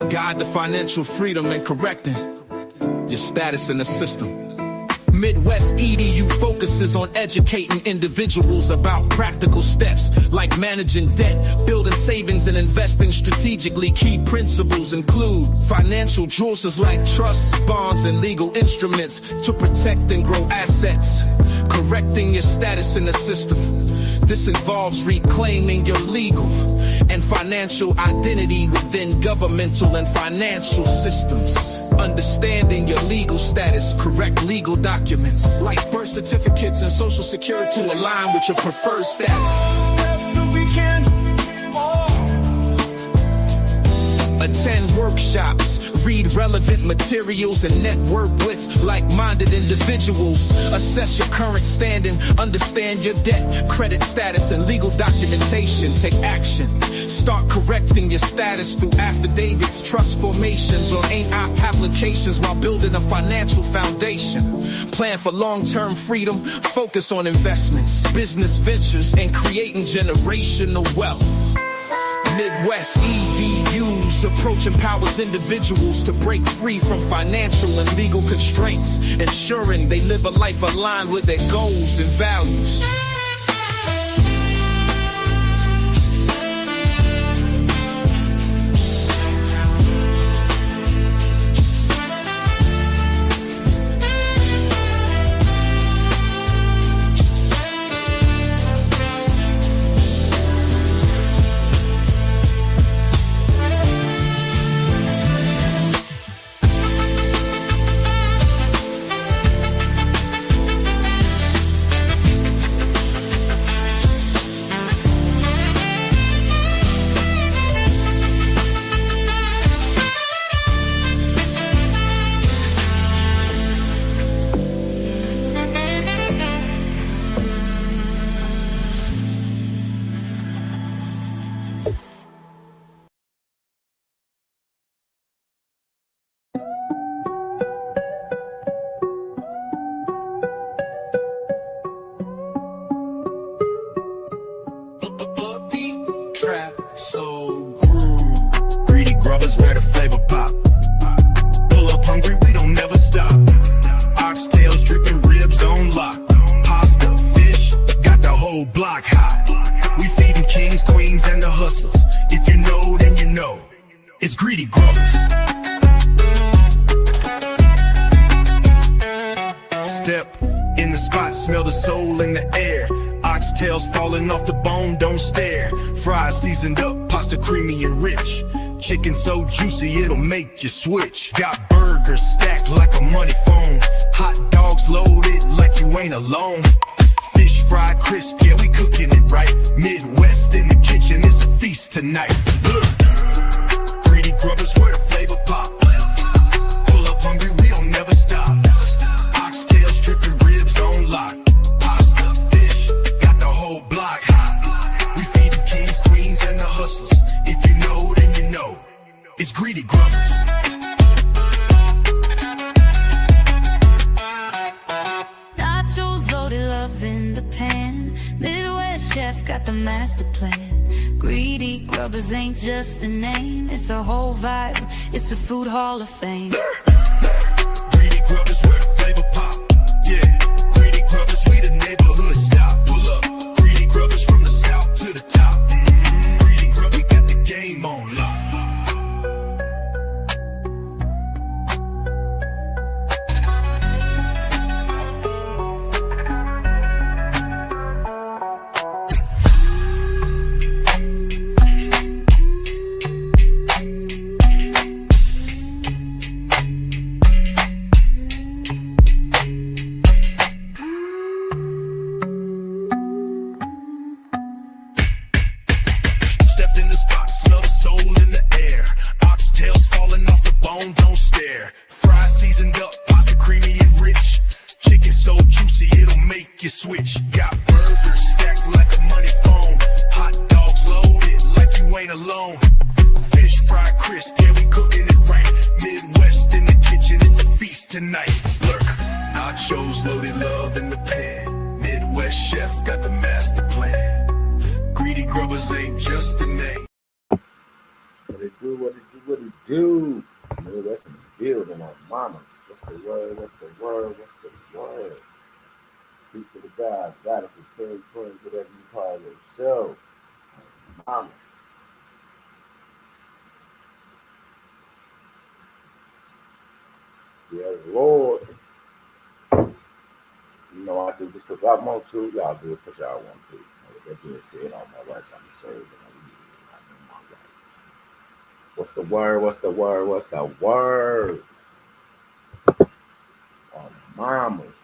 Guide the financial freedom and correcting your status in the system. Midwest EDU focuses on educating individuals about practical steps like managing debt, building savings, and investing strategically. Key principles include financial choices like trusts, bonds, and legal instruments to protect and grow assets. Correcting your status in the system. This involves reclaiming your legal and financial identity within governmental and financial systems. Understanding your legal status, correct legal documents like birth certificates and social security to align with your preferred status. Attend workshops, read relevant materials, and network with like-minded individuals. Assess your current standing, understand your debt, credit status, and legal documentation. Take action. Start correcting your status through affidavits, trust formations, or applications while building a financial foundation. Plan for long-term freedom, focus on investments, business ventures, and creating generational wealth. Midwest EDU's approach empowers individuals to break free from financial and legal constraints, ensuring they live a life aligned with their goals and values. Trap so groove. Greedy grubbers where the flavor pop. Pull up hungry, we don't never stop. Oxtails dripping, ribs on lock. Pasta, fish, got the whole block hot. We feeding kings, queens, and the hustlers. If you know, then you know. It's Greedy Grubbers. Step in the spot, smell the soul in the air. Oxtails falling off the bone, don't stare. Fries seasoned up, pasta creamy and rich. Chicken so juicy, it'll make you switch. Got burgers stacked like a money phone. Hot dogs loaded like you ain't alone. Fish fried crisp, yeah, we cooking it right. Midwest in the kitchen, it's a feast tonight. Greedy Grubbers where the flavor pop. Pull up hungry, we don't never stop. Oxtails dripping, ribs on lock. Block hot. We feed the kings, queens, and the hustlers. If you know, then you know. It's Greedy Grubbers. Nachos loaded, love in the pan. Midwest chef got the master plan. Greedy Grubbers ain't just a name, it's a whole vibe. It's a food hall of fame. Greedy Grubbers where the flavor pop. Yeah, Greedy Grubbers, we the neighborhood stop. Pull up. Grubbers from the south to the top. Greedy Grub, we got the game on lock. You switch, got burgers stacked like a money phone. Hot dogs loaded like you ain't alone. Fish fried crisp, yeah, we cooking it right. Midwest in the kitchen, it's a feast tonight. Lurk, nachos loaded, love in the pan. Midwest chef got the master plan. Greedy Grubbers ain't just a name. do? What it do? What it do? Man, that's in the building on mamas. What's the word? What's the word? What's the word? Peace to the God, goddesses, fairies, queens, whatever you call yourself. Mama. Yes, Lord. You know I do this because I want to. Y'all do it because y'all want to. With that being said, all my rights I'm serving. I know my rights. What's the word? What's the word? What's the word? Mamas.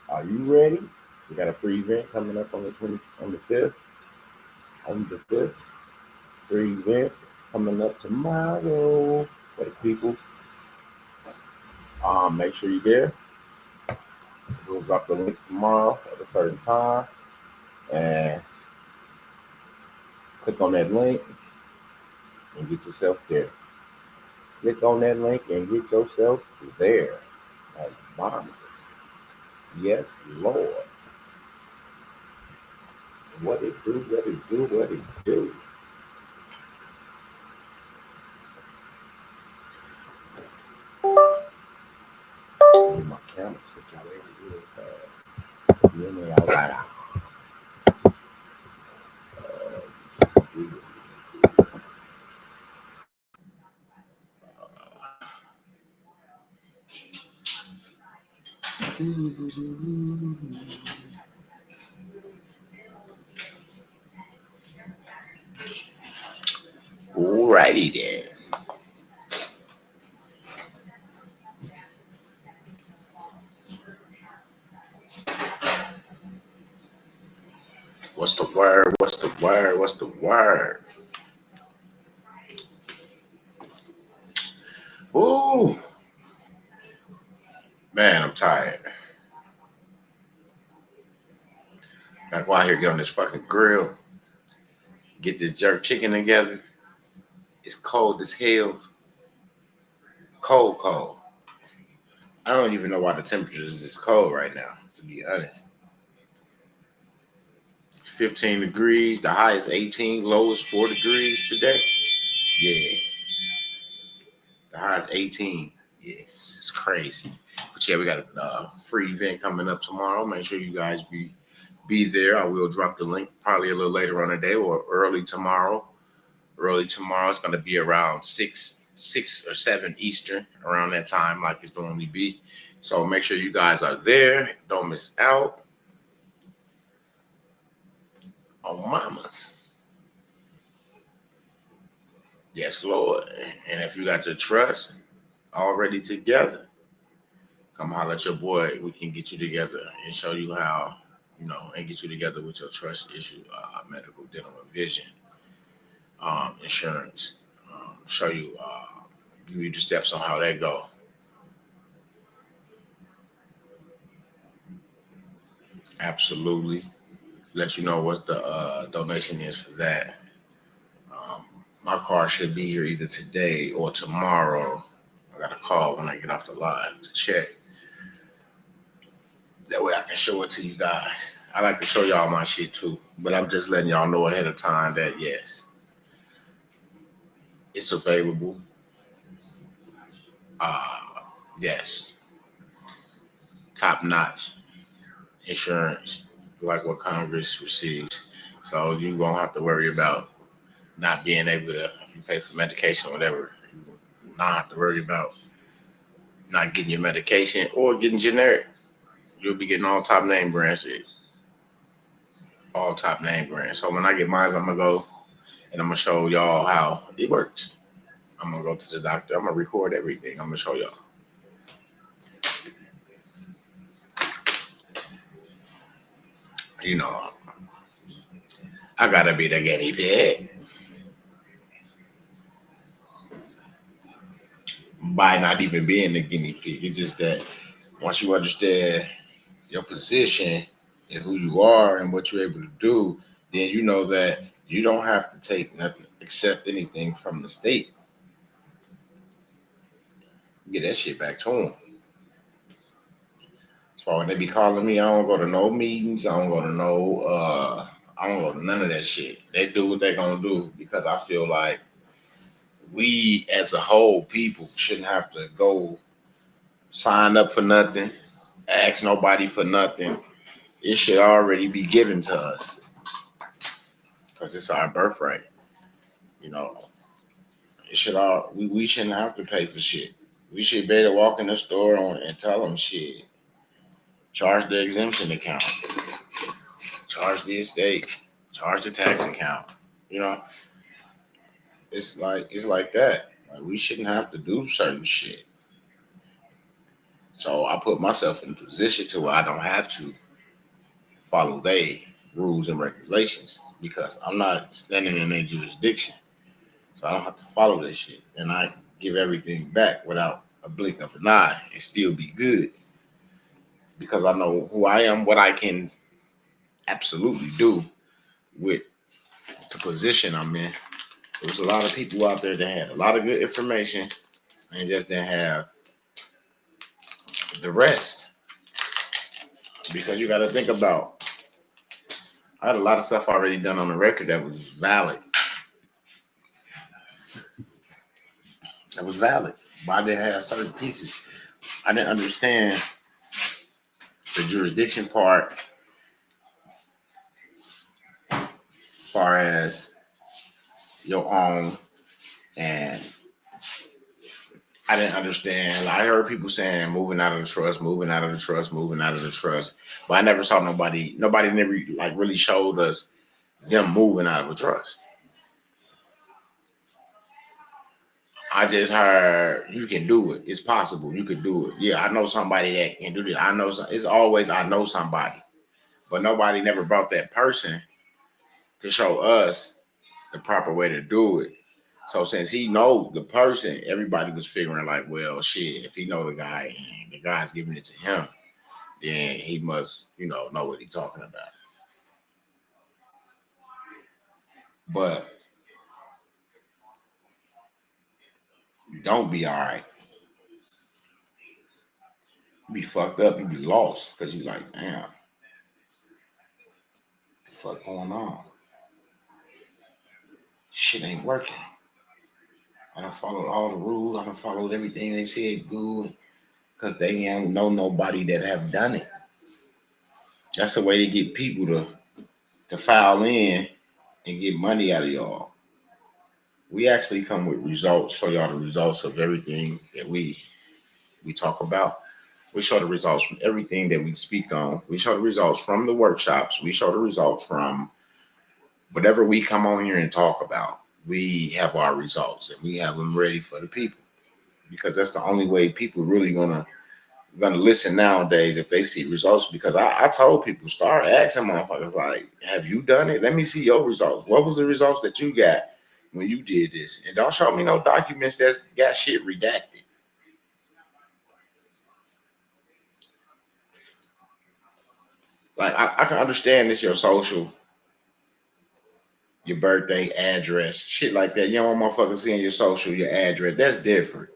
Are you ready? We got a free event coming up on the 5th. On the 5th. Free event coming up tomorrow for the people. Make sure you're there. We'll drop the link tomorrow at a certain time. And click on that link and get yourself there. Click on that link and get yourself there. Like mamas. Yes, Lord. What it do, what it do, what it do. Need my camera switch out real fast. You know, all right. Alrighty then. What's the word? What's the word? What's the word? Ooh. Man, I'm tired. Gotta go out here, get on this fucking grill. Get this jerk chicken together. It's cold as hell. Cold. I don't even know why the temperature is this cold right now, to be honest. It's 15 degrees. The high is 18. Low is 4 degrees today. Yeah. The high is 18. Yes, it's crazy. But yeah, we got a free event coming up tomorrow. Make sure you guys be there. I will drop the link probably a little later on the day or early tomorrow. Early tomorrow, it's going to be around 6 or 7 Eastern, around that time, like it's normally be. So make sure you guys are there. Don't miss out. On mamas. Yes, Lord. And if you got your trust already together, come holler at your boy. We can get you together and show you how, and get you together with your trust issue, medical, dental, and vision, insurance. Show you, give you the steps on how that go. Absolutely. Let you know what the donation is for that. My car should be here either today or tomorrow. I got a call when I get off the live to check. That way I can show it to you guys. I like to show y'all my shit too, but I'm just letting y'all know ahead of time that yes, it's available. Yes, top notch insurance, like what Congress receives. So you won't have to worry about not being able to, if you pay for medication or whatever, you not have to worry about not getting your medication or getting generic. You'll be getting all top name brands. All top name brands. So when I get mine, I'm going to go and I'm going to show y'all how it works. I'm going to go to the doctor. I'm going to record everything. I'm going to show y'all. I got to be the guinea pig. By not even being the guinea pig. It's just that once you understand your position and who you are and what you're able to do, then you know that you don't have to take nothing, accept anything from the state. Get that shit back to them. So when they be calling me, I don't go to no meetings. I don't go to none of that shit. They do what they gonna do because I feel like we as a whole people shouldn't have to go sign up for nothing, ask nobody for nothing. It should already be given to us because it's our birthright. You know, it should all we shouldn't have to pay for shit. We should be able to walk in the store and tell them shit. Charge the exemption account, charge the estate, charge the tax account. You know, it's like that. Like we shouldn't have to do certain shit. So I put myself in a position to where I don't have to follow their rules and regulations because I'm not standing in their jurisdiction. So I don't have to follow this shit. And I give everything back without a blink of an eye and still be good. Because I know who I am, what I can absolutely do with the position I'm in. There was a lot of people out there that had a lot of good information and just didn't have the rest. Because you got to think about, I had a lot of stuff already done on the record that was valid. That was valid. But I didn't have certain pieces. I didn't understand the jurisdiction part as far as your own, and I didn't understand. I heard people saying moving out of the trust, moving out of the trust, moving out of the trust, but I never saw nobody never like really showed us them moving out of a trust. I just heard you can do it. It's possible. You could do it. Yeah, I know somebody that can do this. I know it's always I know somebody, but nobody never brought that person to show us the proper way to do it. So since he know the person, everybody was figuring like, well, shit, if he know the guy and the guy's giving it to him, then he must, know what he's talking about. But you don't be all right. You be fucked up. You be lost because you like, damn, what the fuck going on? Shit ain't working. I done followed all the rules. I done followed everything they said do because they don't know nobody that have done it. That's the way to get people to file in and get money out of y'all. We actually come with results, show y'all the results of everything that we talk about. We show the results from everything that we speak on. We show the results from the workshops. We show the results from whatever we come on here and talk about. We have our results and we have them ready for the people because that's the only way people really gonna listen nowadays if they see results. Because I told people, start asking motherfuckers like, have you done it? Let me see your results. What was the results that you got when you did this? And don't show me no documents that's got shit redacted. Like I can understand this your social, your birthday, address, shit like that. You don't want motherfuckers seeing your social, your address. That's different.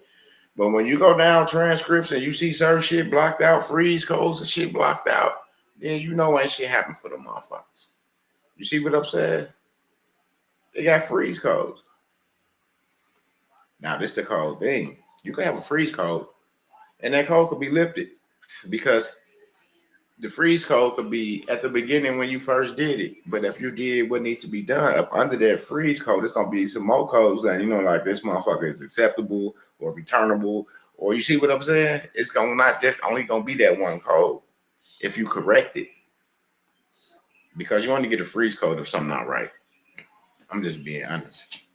But when you go down transcripts and you see certain shit blocked out, freeze codes and shit blocked out, then you know ain't shit happened for the motherfuckers. You see what I'm saying? They got freeze codes. Now, this the code thing. You can have a freeze code, and that code could be lifted because the freeze code could be at the beginning when you first did it. But if you did what needs to be done up under that freeze code, it's going to be some more codes that, like this motherfucker is acceptable or returnable. Or you see what I'm saying? It's going to not just only going to be that one code if you correct it. Because you only get a freeze code if something not right. I'm just being honest.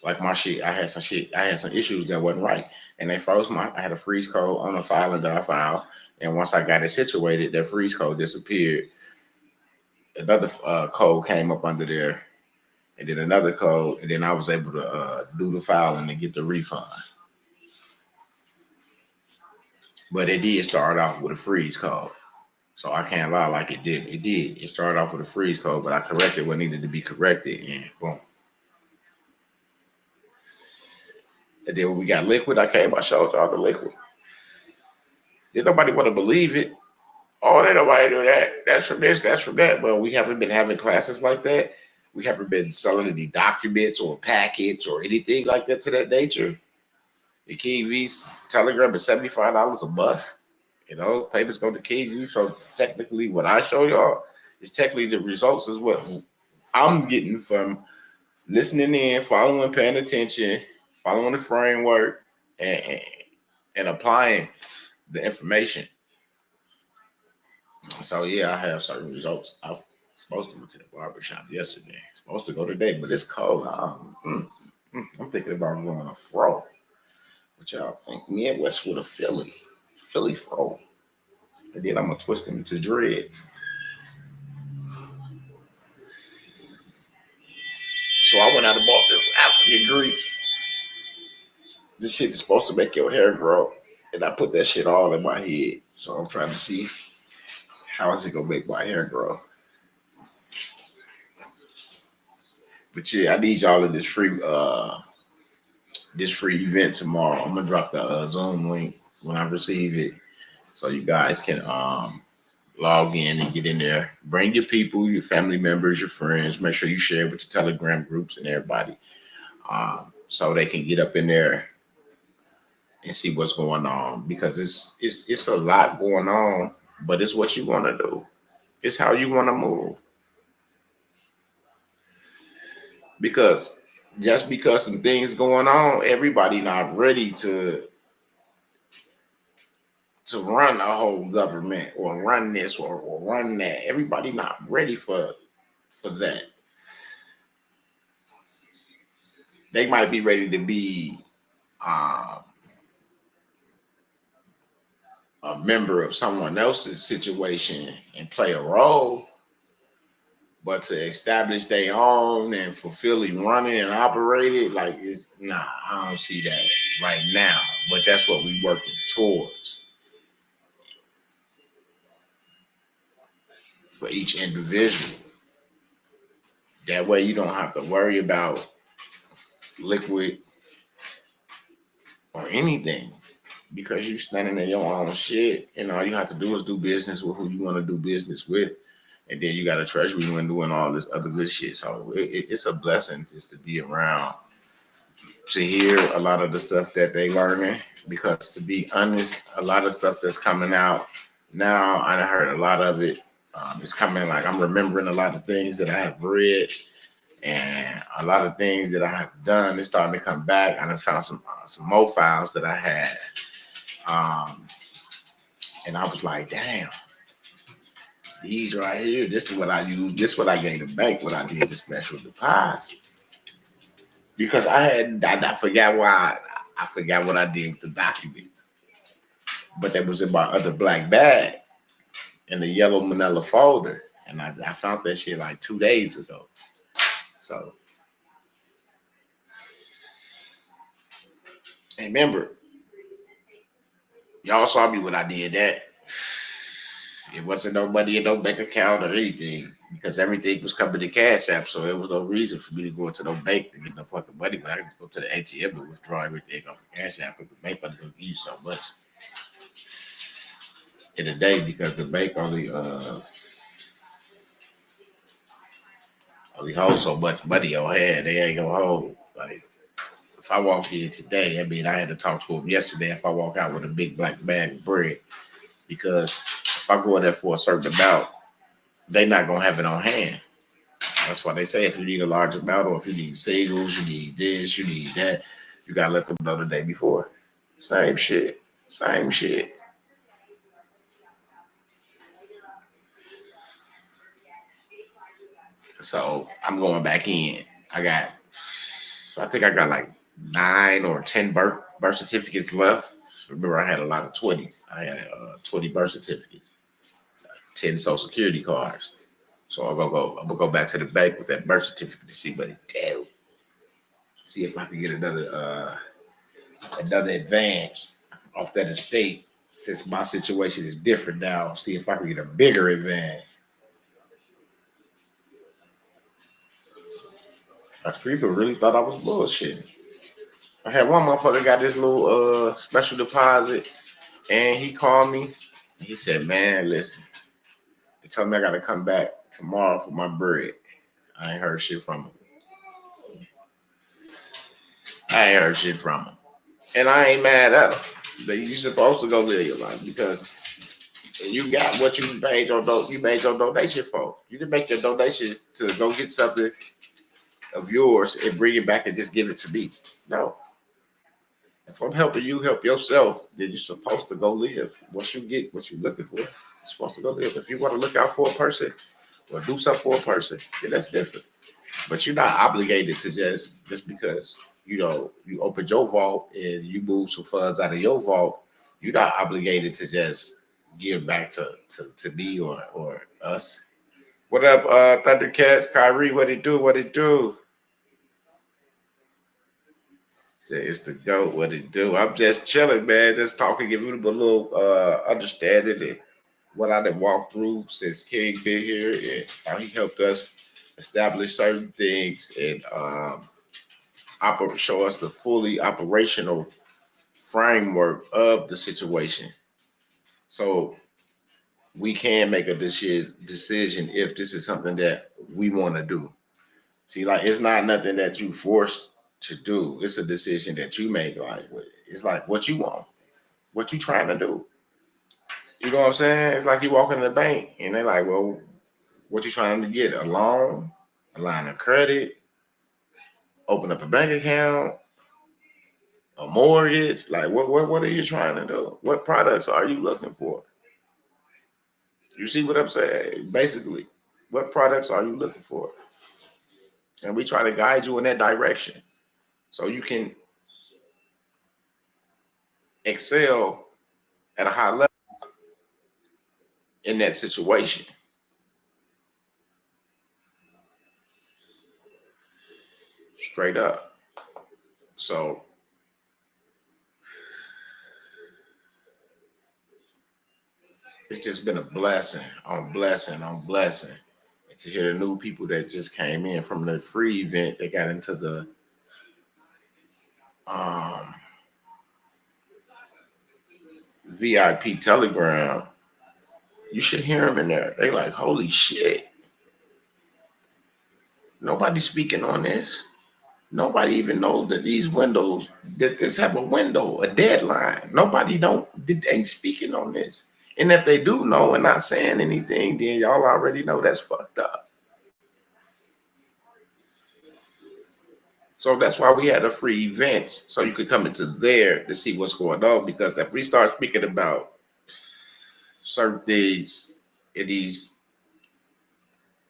Like my shit, I had some issues that wasn't right. And they froze I had a freeze code on the file that I filed. And once I got it situated, that freeze code disappeared. Another code came up under there. And then another code. And then I was able to do the filing and get the refund. But it did start off with a freeze code. So I can't lie like it did. It did. It started off with a freeze code, but I corrected what needed to be corrected. And boom. And then when we got liquid, I showed y'all the liquid. Did nobody want to believe it? Oh, ain't nobody do that. That's from this, that's from that. Well, we haven't been having classes like that. We haven't been selling any documents or packets or anything like that to that nature. The KV's Telegram is $75 a month. You know, payments go to KV. So technically, what I show y'all is technically the results is what I'm getting from listening in, following, paying attention, following the framework, and applying the information. So yeah, I have certain results. I was supposed to go to the barbershop yesterday. Supposed to go today, but it's cold. I'm thinking about going a fro. What y'all think? Me and Westwood a Philly fro. And then I'm gonna twist them into dreads. So I went out and bought this African grease. This shit is supposed to make your hair grow. And I put that shit all in my head. So I'm trying to see how is it gonna make my hair grow. But yeah, I need y'all in this free event tomorrow. I'm gonna drop the Zoom link when I receive it, so you guys can log in and get in there. Bring your people, your family members, your friends. Make sure you share with your Telegram groups and everybody, so they can get up in there and see what's going on. Because it's a lot going on, but it's what you want to do. It's how you want to move. Because just because some things going on, everybody not ready to run a whole government or run this or run that. Everybody not ready for that. They might be ready to be a member of someone else's situation and play a role. But to establish their own and fully running and operated, like, I don't see that right now. But that's what we working towards for each individual. That way you don't have to worry about liquid or anything, because you're standing in your own shit, and all you have to do is do business with who you want to do business with. And then you got a treasury and doing all this other good shit. So it's a blessing just to be around, to hear a lot of the stuff that they learning. Because to be honest, a lot of stuff that's coming out now, I heard a lot of it. It's coming, like, I'm remembering a lot of things that I have read, and a lot of things that I have done. It's starting to come back. I found some more files that I had, and I was like, damn. These right here, this is what I used. This is what I gave the bank when I did the special deposit. Because I forgot why I forgot what I did with the documents. But that was in my other black bag in the yellow manila folder. And I found that shit like 2 days ago. So, and remember, y'all saw me when I did that. It wasn't no money in no bank account or anything, because everything was coming to Cash App. So there was no reason for me to go into no bank to get no fucking money. But I could just go to the ATM and withdraw everything off of Cash App, because the bank only gonna give you so much in a day, because the bank only holds so much money on hand. They ain't gonna hold. Like, if I walk in today, I mean, I had to talk to them yesterday. If I walk out with a big black bag of bread, because if I go in there for a certain amount, they're not gonna have it on hand. That's why they say if you need a large amount, or if you need singles, you need this, you need that, you gotta let them know the day before. Same shit. So I'm going back in. I think I got like 9 or 10 birth certificates left. Remember, I had a lot of 20s. I had 20 birth certificates, 10 social security cards. So I'm gonna go back to the bank with that birth certificate to see what it do. See if I can get another advance off that estate, since my situation is different now. See if I can get a bigger advance. Because people really thought I was bullshitting. I had one motherfucker got this little special deposit, and he called me. And he said, "Man, listen, they told me I got to come back tomorrow for my bread." I ain't heard shit from him. I ain't heard shit from him. And I ain't mad at him. You supposed to go live your life because you got what you made your donation for. You didn't make your donation to go get something of yours and bring it back and just give it to me. No. If I'm helping you help yourself, then you're supposed to go live. Once you get what you're looking for, you're supposed to go live. If you want to look out for a person or do something for a person, then that's different. But you're not obligated to just because you opened your vault and you moved some funds out of your vault. You're not obligated to just give back to me or us. What up, Thundercats? Kyrie, what it do? What it do? Say it's the GOAT. What it do? I'm just chilling, man. Just talking, giving you a little understanding of what I done walked through since King been here and how he helped us establish certain things and show us the fully operational framework of the situation. So we can make a decision if this is something that we want to do. See, like it's not nothing that you forced to do. It's a decision that you make. Like it's like what you want, what you trying to do. You know what I'm saying? It's like you walk in the bank and they're like, well, what you trying to get? A loan, a line of credit, open up a bank account, a mortgage. Like what are you trying to do? What products are you looking for? You see what I'm saying? Basically, what products are you looking for? And we try to guide you in that direction so you can excel at a high level in that situation. Straight up. So it's just been a blessing on blessing on blessing. And to hear the new people that just came in from the free event, they got into the VIP Telegram. You should hear them in there. They like, holy shit. Nobody's speaking on this. Nobody even knows that these windows, that this have a window, a deadline. Nobody ain't speaking on this. And if they do know and not saying anything, then y'all already know that's fucked up. So that's why we had a free event, so you could come into there to see what's going on. Because if we start speaking about certain things in these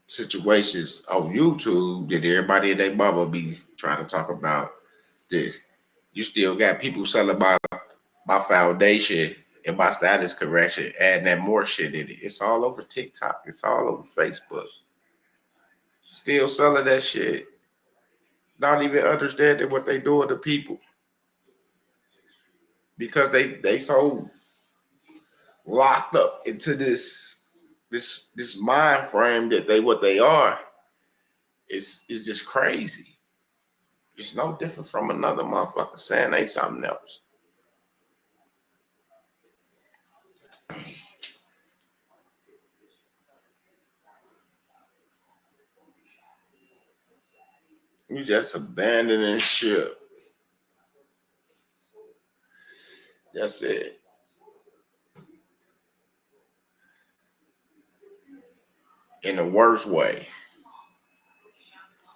situations on YouTube, then everybody in their bubble be trying to talk about this. You still got people selling my foundation and my status correction, adding that more shit in it. It's all over TikTok. It's all over Facebook. Still selling that shit. Not even understanding what they doing to people. Because they so locked up into this mind frame that what they are is just crazy. It's no different from another motherfucker saying they something else. You just abandoning ship. That's it. In the worst way.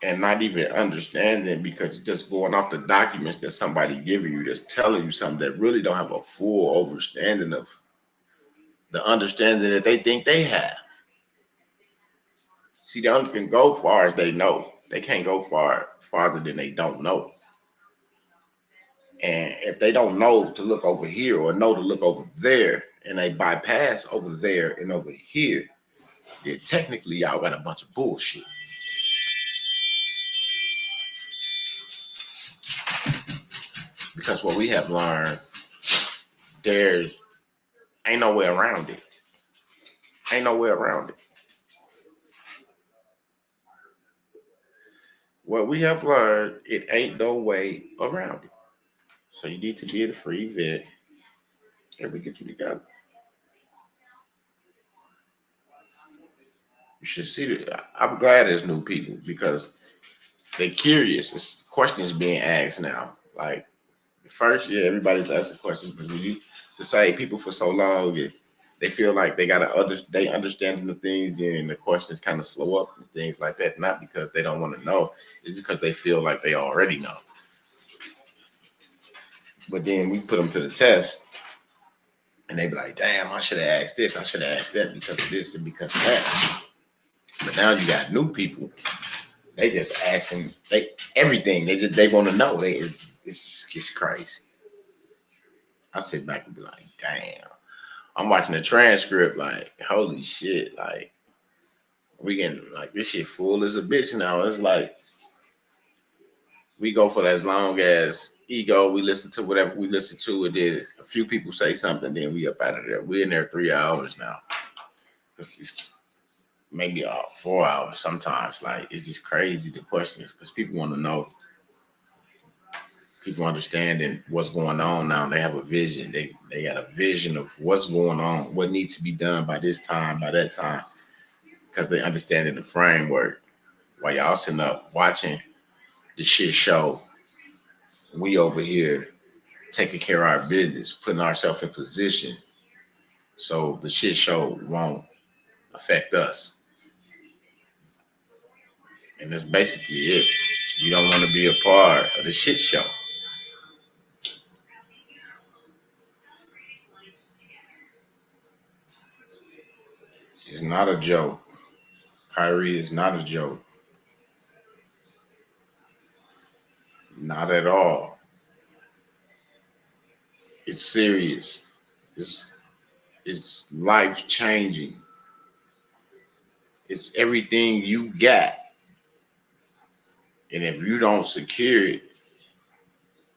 And not even understanding because you're just going off the documents that somebody giving you that's telling you something that really don't have a full understanding of the understanding that they think they have. See, they only can go far as they know. They can't go farther than they don't know. And if they don't know to look over here or know to look over there, and they bypass over there and over here, then technically y'all got a bunch of bullshit. Because what we have learned, there's ain't no way around it. Ain't no way around it. What we have learned, it ain't no way around it. So you need to be at a free event and we get you together. You should see that. I'm glad there's new people because they're curious. It's questions being asked now. Like first, yeah, everybody's asking questions, but when you society people for so long, they feel like they they understanding the things, then the questions kind of slow up and things like that. Not because they don't want to know, it's because they feel like they already know. But then we put them to the test, and they be like, "Damn, I should have asked this. I should have asked that because of this and because of that." But now you got new people. They just asking everything. They want to know. It's crazy. I sit back and be like, "Damn." I'm watching the transcript, like, holy shit, like we getting like this shit full as a bitch now. It's like we go for as long as ego. We listen to whatever we listen to. It did a few people say something, then we up out of there. We're in there 3 hours now. It's maybe 4 hours sometimes. Like it's just crazy the questions because people want to know. People understanding what's going on now. They have a vision. They got a vision of what's going on, what needs to be done by this time, by that time, because they understanding the framework. While y'all sitting up watching the shit show, we over here taking care of our business, putting ourselves in position so the shit show won't affect us. And that's basically it. You don't want to be a part of the shit show. It's not a joke. Kyrie is not a joke. Not at all. It's serious. It's life changing. It's everything you got. And if you don't secure it,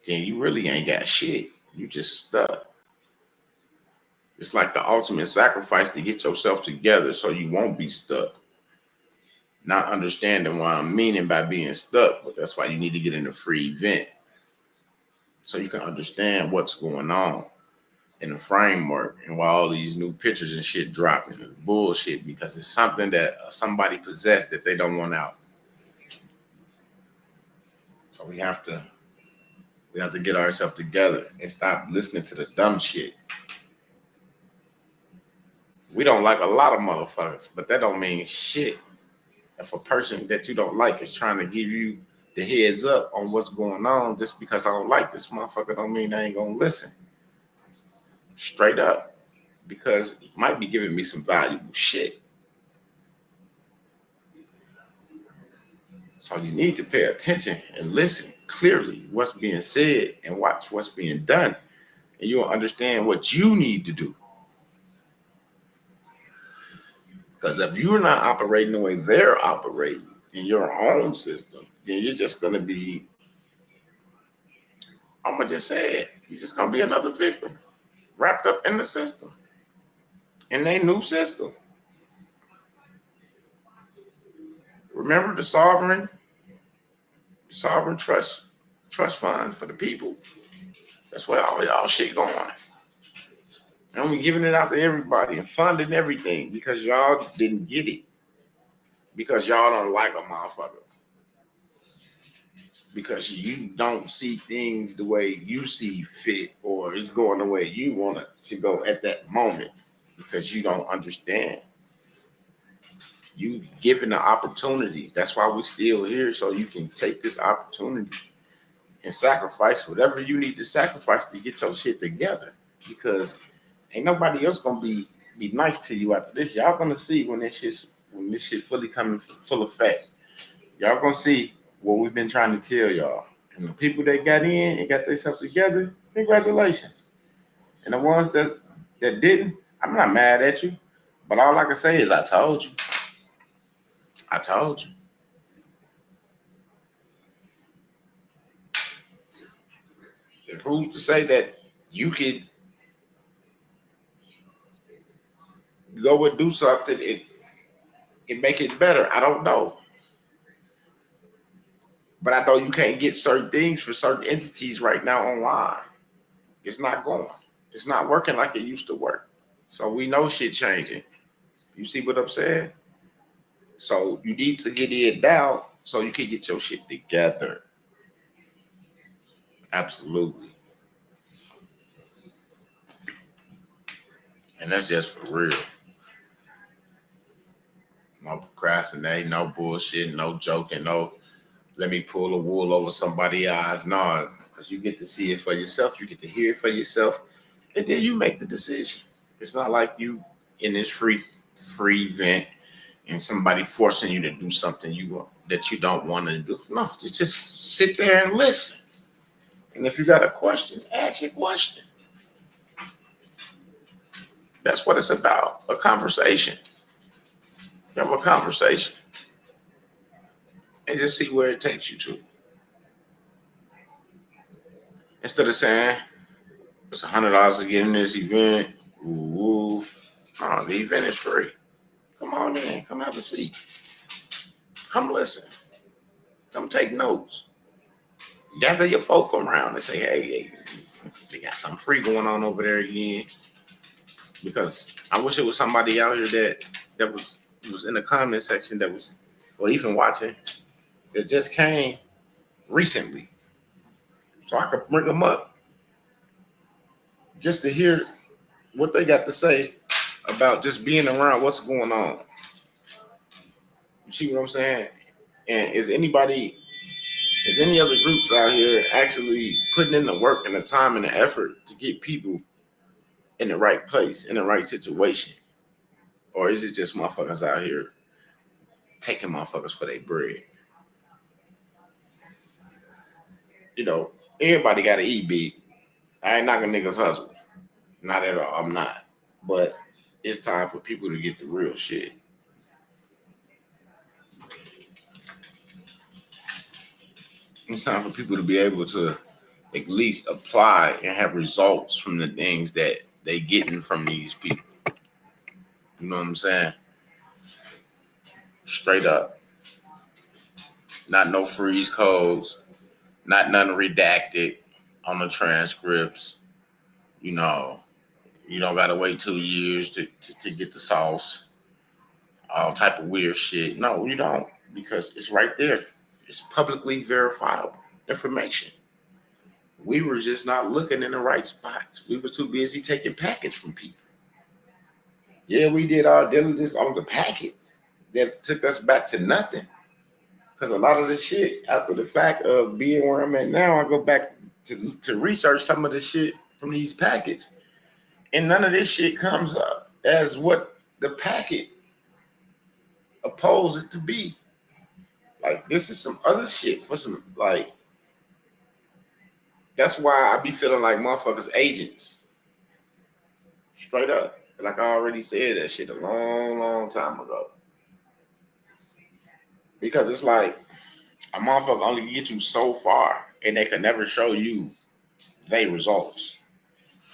then you really ain't got shit. You just stuck. It's like the ultimate sacrifice to get yourself together so you won't be stuck. Not understanding what I'm meaning by being stuck, but that's why you need to get in a free event so you can understand what's going on in the framework and why all these new pictures and shit dropping is bullshit because it's something that somebody possessed that they don't want out. So we have to get ourselves together and stop listening to the dumb shit. We don't like a lot of motherfuckers, but that don't mean shit. If a person that you don't like is trying to give you the heads up on what's going on, just because I don't like this motherfucker don't mean I ain't gonna listen. Straight up. Because it might be giving me some valuable shit. So you need to pay attention and listen clearly what's being said and watch what's being done. And you'll understand what you need to do. Because if you're not operating the way they're operating in your own system, then you're just going to be, I'm going to just say it, you're just going to be another victim wrapped up in the system, in their new system. Remember the sovereign trust fund for the people. That's where all y'all shit going. And we're giving it out to everybody and funding everything because y'all didn't get it. Because y'all don't like a motherfucker. Because you don't see things the way you see fit or it's going the way you want it to go at that moment because you don't understand. You given the opportunity. That's why we're still here, so you can take this opportunity and sacrifice whatever you need to sacrifice to get your shit together because ain't nobody else gonna be nice to you after this. Y'all gonna see when this shit fully coming full effect. Y'all gonna see what we've been trying to tell y'all. And the people that got in and got themselves together, congratulations. And the ones that didn't, I'm not mad at you. But all I can say is I told you. I told you. And who's to say that you could go and do something and make it better? I don't know. But I know you can't get certain things for certain entities right now online. It's not going. It's not working like it used to work. So we know shit changing. You see what I'm saying? So you need to get it down so you can get your shit together. Absolutely. And that's just for real. No procrastinating, no bullshit, no joking, no let me pull the wool over somebody's eyes. No, because you get to see it for yourself. You get to hear it for yourself. And then you make the decision. It's not like you in this free event and somebody forcing you to do something that you don't want to do. No, you just sit there and listen. And if you got a question, ask your question. That's what it's about, a conversation. Have a conversation. And just see where it takes you to. Instead of saying, it's $100 to get in this event. Ooh. No, the event is free. Come on in. Come have a seat. Come listen. Come take notes. Gather your folk around and say, hey, they got something free going on over there again. Because I wish it was somebody out here that was in the comment section that was, or even watching, that just came recently. So I could bring them up just to hear what they got to say about just being around what's going on. You see what I'm saying? And is any other groups out here actually putting in the work and the time and the effort to get people in the right place, in the right situation? Or is it just motherfuckers out here taking motherfuckers for their bread? You know, everybody got to eat big. I ain't knocking niggas' hustle. Not at all. I'm not. But it's time for people to get the real shit. It's time for people to be able to at least apply and have results from the things that they getting from these people. You know what I'm saying? Straight up. Not no freeze codes. Not nothing redacted on the transcripts. You know, you don't got to wait 2 years to get the sauce. All type of weird shit. No, you don't. Because it's right there. It's publicly verifiable information. We were just not looking in the right spots. We were too busy taking packets from people. Yeah, we did our diligence on the packet that took us back to nothing. Because a lot of the shit, after the fact of being where I'm at now, I go back to research some of the shit from these packets. And none of this shit comes up as what the packet opposed it to be. Like, this is some other shit for some, like, that's why I be feeling like motherfuckers agents. Straight up. Like I already said that shit a long time ago. Because it's like a motherfucker only can get you so far and they can never show you their results.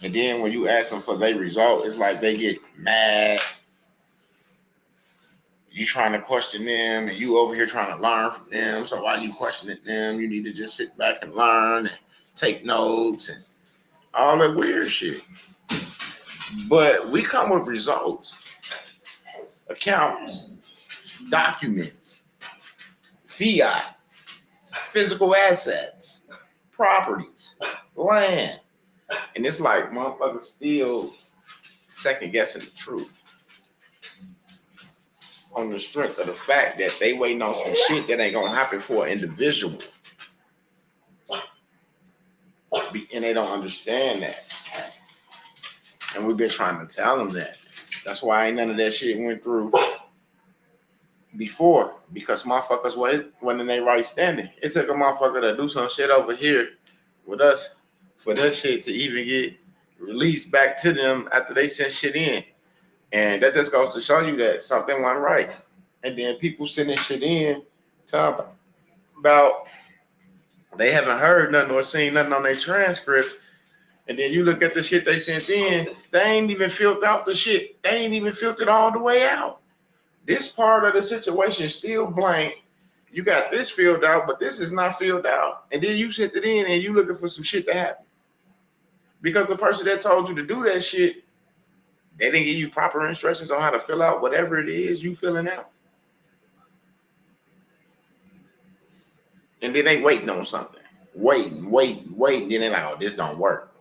And then when you ask them for their result, it's like they get mad. You trying to question them and you over here trying to learn from them. So while you questioning them, you need to just sit back and learn and take notes and all that weird shit. But we come with results, accounts, documents, fiat, physical assets, properties, land. And it's like motherfuckers still second guessing the truth on the strength of the fact that they waiting on some shit that ain't gonna happen for an individual. And they don't understand that. And we've been trying to tell them that. That's why ain't none of that shit went through before. Because motherfuckers wasn't in their right standing. It took a motherfucker to do some shit over here with us for that shit to even get released back to them after they sent shit in. And that just goes to show you that something went right. And then people sending shit in talking about they haven't heard nothing or seen nothing on their transcript. And then you look at the shit they sent in, they ain't even filled out the shit. They ain't even filled it all the way out. This part of the situation is still blank. You got this filled out, but this is not filled out. And then you sent it in and you looking for some shit to happen. Because the person that told you to do that shit, they didn't give you proper instructions on how to fill out whatever it is you filling out. And then they waiting on something. Waiting. Then they're like, oh, this don't work.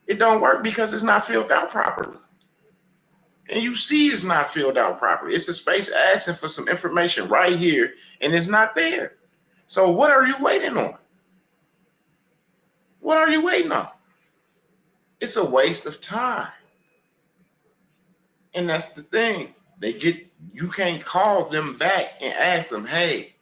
It don't work because it's not filled out properly. And you see it's not filled out properly. It's a space asking for some information right here, and it's not there. So what are you waiting on? What are you waiting on? It's a waste of time. And that's the thing. You can't call them back and ask them, hey,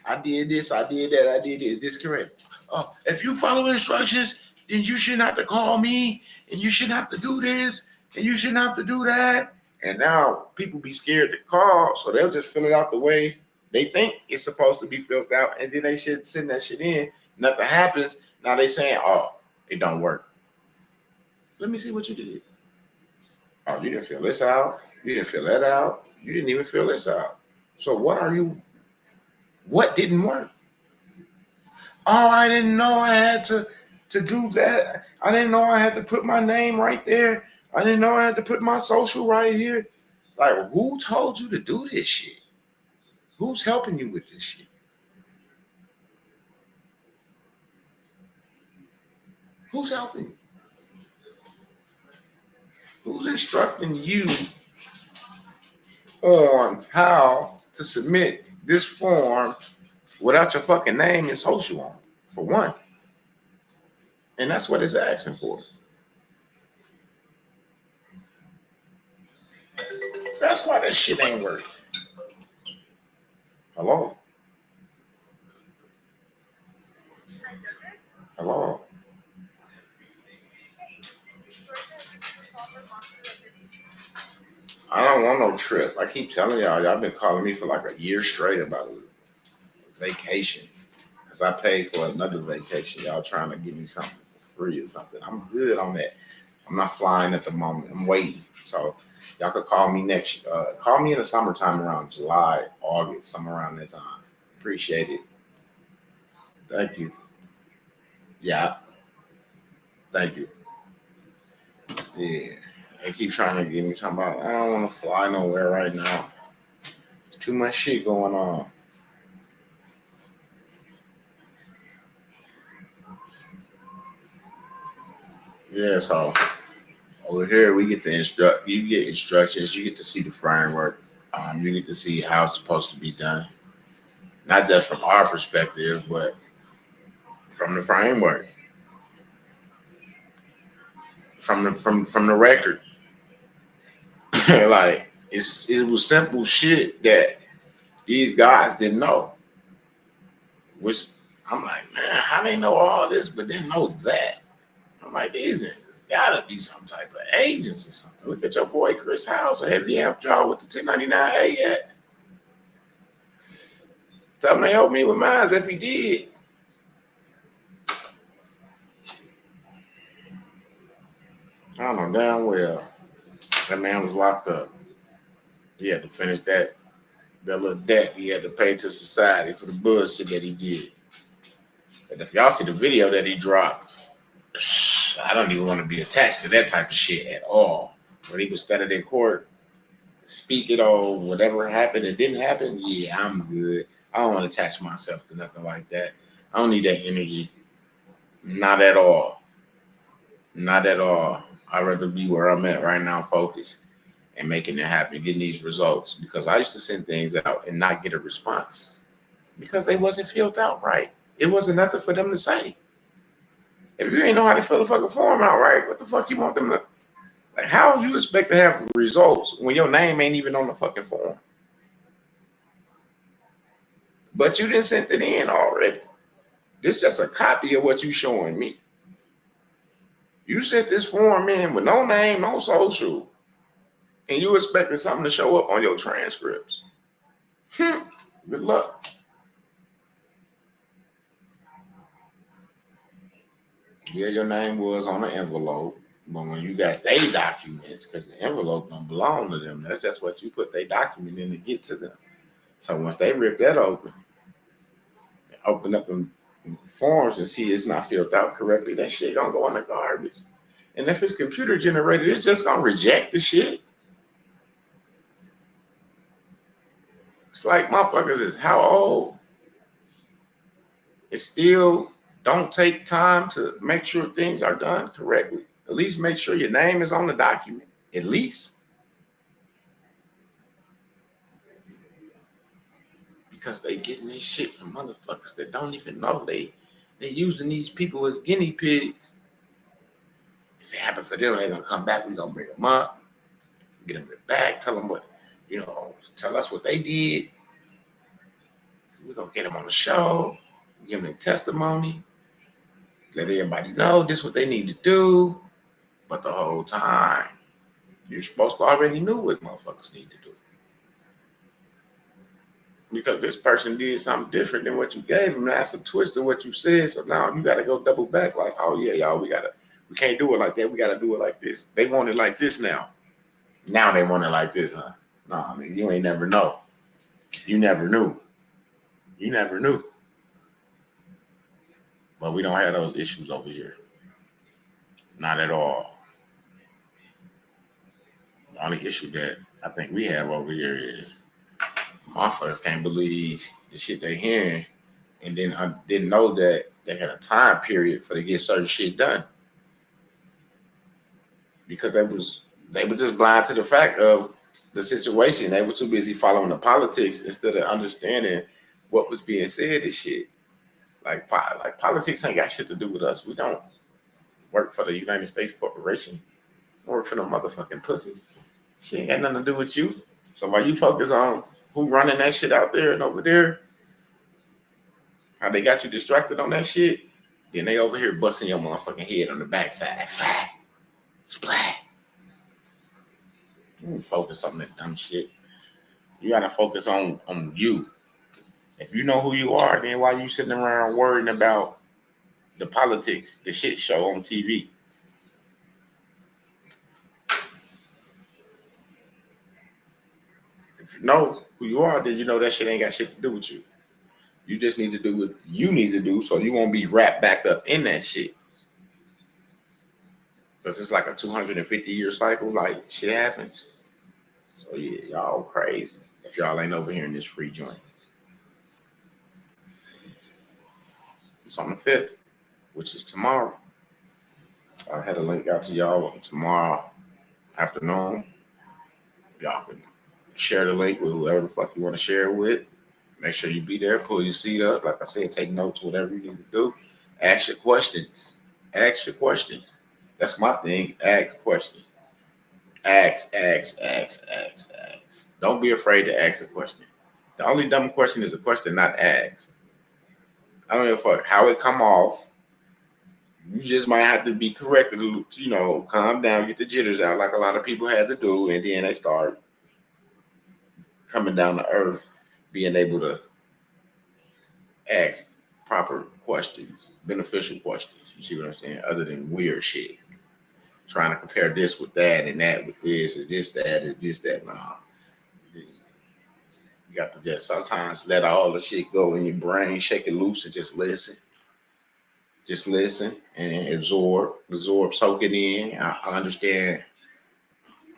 I did this, I did that, I did this. Is this correct? Oh, if you follow instructions, then you shouldn't have to call me, and you shouldn't have to do this, and you shouldn't have to do that. And now people be scared to call, so they'll just fill it out the way they think it's supposed to be filled out, and then they should send that shit in. Nothing happens. Now they saying, oh, it don't work. Let me see what you did. Oh, you didn't fill this out. You didn't fill that out. You didn't even fill this out. So what didn't work? Oh, I didn't know I had to do that. I didn't know I had to put my name right there. I didn't know I had to put my social right here. Like, who told you to do this shit? Who's helping you with this shit? Who's helping you? Who's instructing you on how to submit this form without your fucking name and social on, for one? And that's what it's asking for. That's why that shit ain't working. Hello? Hello? I don't want no trip. I keep telling y'all been calling me for like a year straight about a vacation. Because I paid for another vacation. Y'all trying to give me something for free or something. I'm good on that. I'm not flying at the moment. I'm waiting. So y'all could call me call me in the summertime around July, August, somewhere around that time. Appreciate it. Thank you. Yeah. Thank you. Yeah. They keep trying to get me talking about, I don't want to fly nowhere right now. There's too much shit going on. Yeah, so over here we get you get instructions, you get to see the framework, you get to see how it's supposed to be done. Not just from our perspective, but from the framework. From the record. Like it was simple shit that these guys didn't know. Which I'm like, man, how they know all this but didn't know that? I'm like, these niggas gotta be some type of agents or something. Look at your boy Chris House. Have he helped y'all with the 1099A yet? Tell him to help me with mine if he did. I don't know damn well. That man was locked up. He had to finish that little debt he had to pay to society for the bullshit that he did. And if y'all see the video that he dropped, I don't even want to be attached to that type of shit at all. When he was standing in court, speaking on whatever happened and didn't happen, yeah, I'm good. I don't want to attach myself to nothing like that. I don't need that energy. Not at all. Not at all. I'd rather be where I'm at right now, focused and making it happen, getting these results. Because I used to send things out and not get a response because they wasn't filled out right. It wasn't nothing for them to say. If you ain't know how to fill the fucking form out right, what the fuck you want them to? Like, how you expect to have results when your name ain't even on the fucking form? But you didn't send it in already. This is just a copy of what you showing me. You sent this form in with no name, no social, and you expecting something to show up on your transcripts. Good luck. Yeah, your name was on the envelope, but when you got their documents, because the envelope don't belong to them, that's just what you put their document in to get to them. So once they rip that open up them forms and see it's not filled out correctly, that shit gonna go in the garbage. And if it's computer generated, it's just gonna reject the shit. It's like motherfuckers is how old? it still don't take time to make sure things are done correctly. At least make sure your name is on the document. At least. Because they getting this shit from motherfuckers that don't even know they using these people as guinea pigs. If it happens for them, they're gonna come back. We're gonna bring them up, get them back, tell them what, tell us what they did. We're gonna get them on the show, give them their testimony, let everybody know this is what they need to do. But the whole time, you're supposed to already know what motherfuckers need to do. Because this person did something different than what you gave them. That's a twist of what you said. So now you got to go double back. Like, oh yeah, y'all, we can't do it like that. We got to do it like this. They want it like this now. Now they want it like this, huh? No, I mean, you ain't never know. You never knew. You never knew. But we don't have those issues over here. Not at all. The only issue that I think we have over here is motherfuckers can't believe the shit they hearing, and then I didn't know that they had a time period for to get certain shit done, because they were just blind to the fact of the situation. They were too busy following the politics instead of understanding what was being said and shit. Like politics ain't got shit to do with us. We don't work for the United States corporation. We work for the motherfucking pussies. Shit ain't got nothing to do with you. So while you focus on who running that shit out there and over there, how they got you distracted on that shit, then they over here busting your motherfucking head on the backside. Flat. Splat. You focus on that dumb shit. You gotta focus on you. If you know who you are, then why you sitting around worrying about the politics, the shit show on TV? If you know who you are, then you know that shit ain't got shit to do with you. You just need to do what you need to do so you won't be wrapped back up in that shit. Because it's like a 250-year cycle, like shit happens. So yeah, y'all crazy if y'all ain't over here in this free joint. It's on the 5th, which is tomorrow. I had a link out to y'all tomorrow afternoon. Y'all can share the link with whoever the fuck you want to share it with. Make sure you be there. Pull your seat up. Like I said, take notes, whatever you need to do. Ask your questions. Ask your questions. That's my thing. Ask questions. Ask. Don't be afraid to ask a question. The only dumb question is a question not asked. I don't give a fuck how it come off. You just might have to be corrected, calm down, get the jitters out like a lot of people had to do, and then they start coming down to earth, being able to ask proper questions, beneficial questions. You see what I'm saying? Other than weird shit. Trying to compare this with that and that with this. Is this that? Is this that? Nah. You got to just sometimes let all the shit go in your brain, shake it loose, and just listen. Just listen and absorb, soak it in. I understand.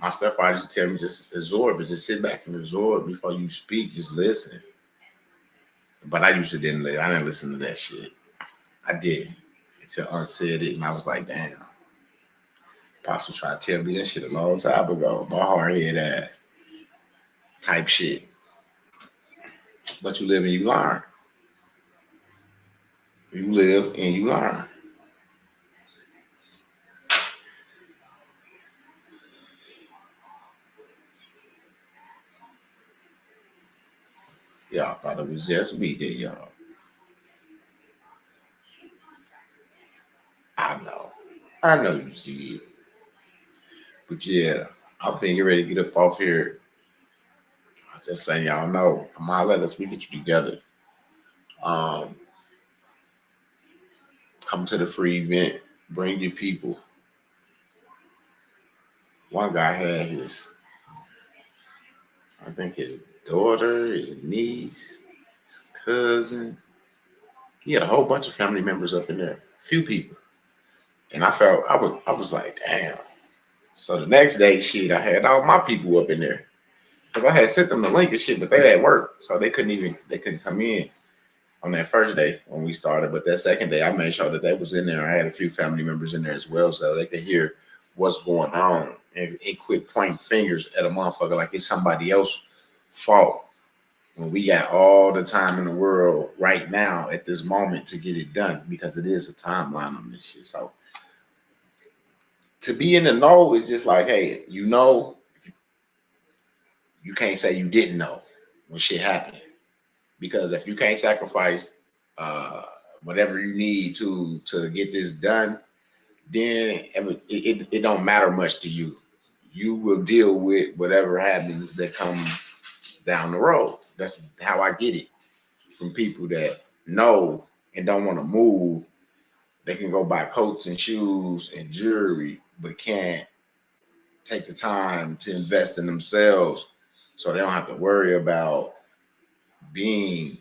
My stepfather used to tell me just absorb it, just sit back and absorb before you speak. Just listen. But I usually didn't listen to that shit. I did until Aunt said it, and I was like, damn. Pops was trying to tell me that shit a long time ago. My hard-head ass type shit. But you live and you learn. You live and you learn. Y'all thought it was just me, did y'all? I know you see it. But yeah, I'm thinking ready to get up off here. I'm just letting y'all know. Come on, let us, we get you together. Come to the free event. Bring your people. One guy had his daughter, his niece, his cousin. He had a whole bunch of family members up in there. A few people. And I was like, damn. So the next day, I had all my people up in there. Because I had sent them the link and shit, but they had work. So they couldn't come in. on that first day when we started, but that second day I made sure that they was in there. I had a few family members in there as well, so they could hear what's going on and quit pointing fingers at a motherfucker like it's somebody else's fault when we got all the time in the world right now at this moment to get it done, because it is a timeline on this shit. So to be in the know is just like, hey, you know, you can't say you didn't know when shit happened, because if you can't sacrifice whatever you need to get this done, then it don't matter much to you. You will deal with whatever happens that come down the road. That's how I get it from people that know and don't want to move. They can go buy coats and shoes and jewelry, but can't take the time to invest in themselves so they don't have to worry about being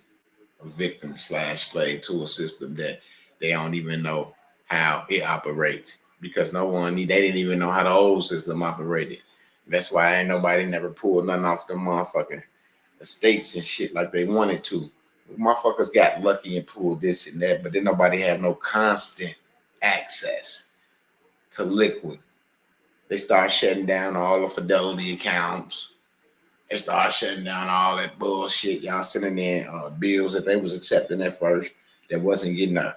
a victim / slave to a system that they don't even know how it operates, because they didn't even know how the old system operated. That's why ain't nobody never pulled nothing off the motherfucking estates and shit like they wanted to. Motherfuckers got lucky and pulled this and that, but then nobody had no constant access to liquid. They start shutting down all the Fidelity accounts. They start shutting down all that bullshit y'all sending in bills that they was accepting at first that wasn't getting the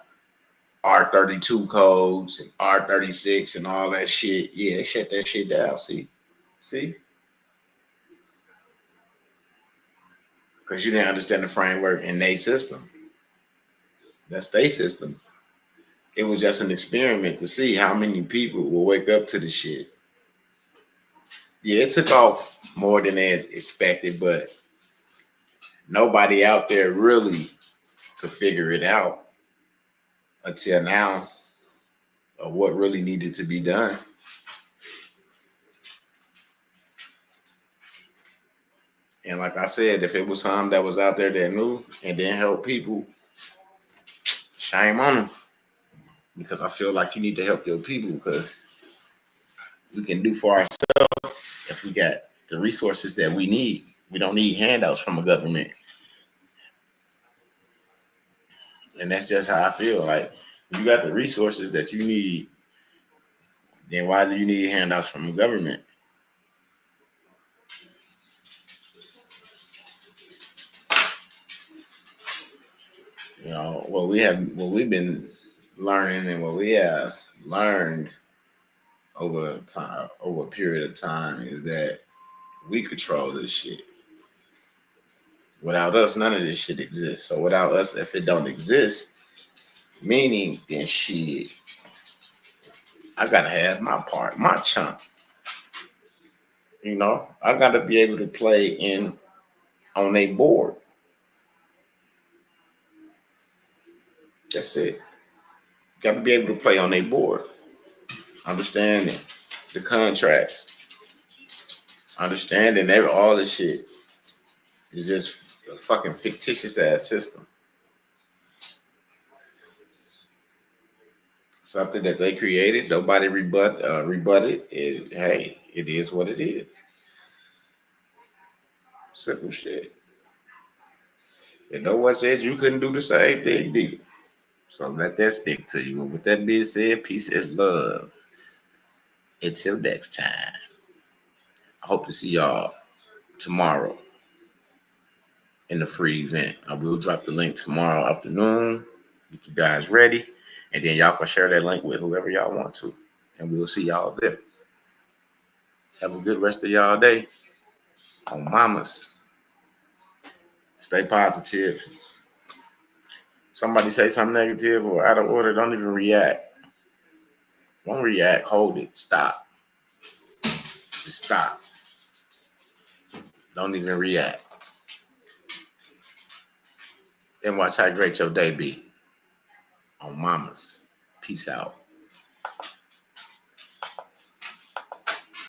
R32 codes and R36 and all that shit. Yeah, they shut that shit down. See? Because you didn't understand the framework in their system. That's their system. It was just an experiment to see how many people will wake up to the shit. Yeah, it took off more than they expected, but nobody out there really could figure it out until now of what really needed to be done. And like I said, if it was something that was out there that knew and didn't help people, shame on them. Because I feel like you need to help your people, because we can do for ourselves if we got the resources that we need. We don't need handouts from the government. And that's just how I feel. Like, if you got the resources that you need, then why do you need handouts from the government? You know, what we've been learning and what we have learned over a period of time is that we control this shit. Without us, none of this shit exists. So without us, if it don't exist, meaning then shit, I gotta have my part, my chunk. You know, I gotta be able to play on a board. That's it. Got to be able to play on a board. Understanding the contracts. Understanding all this shit is just a fucking fictitious ass system. Something that they created, nobody rebutted. Hey, it is what it is. Simple shit. And no one said you couldn't do the same thing, did you? So let that stick to you. And with that being said, peace and love. Until next time. I hope to see y'all tomorrow in the free event. I will drop the link tomorrow afternoon. Get you guys ready. And then y'all can share that link with whoever y'all want to. And we'll see y'all there. Have a good rest of y'all day. On mamas. Stay positive. Somebody say something negative or out of order, don't even react. Don't react. Hold it. Stop. Just stop. Don't even react. Then watch how great your day be. On mamas. Peace out.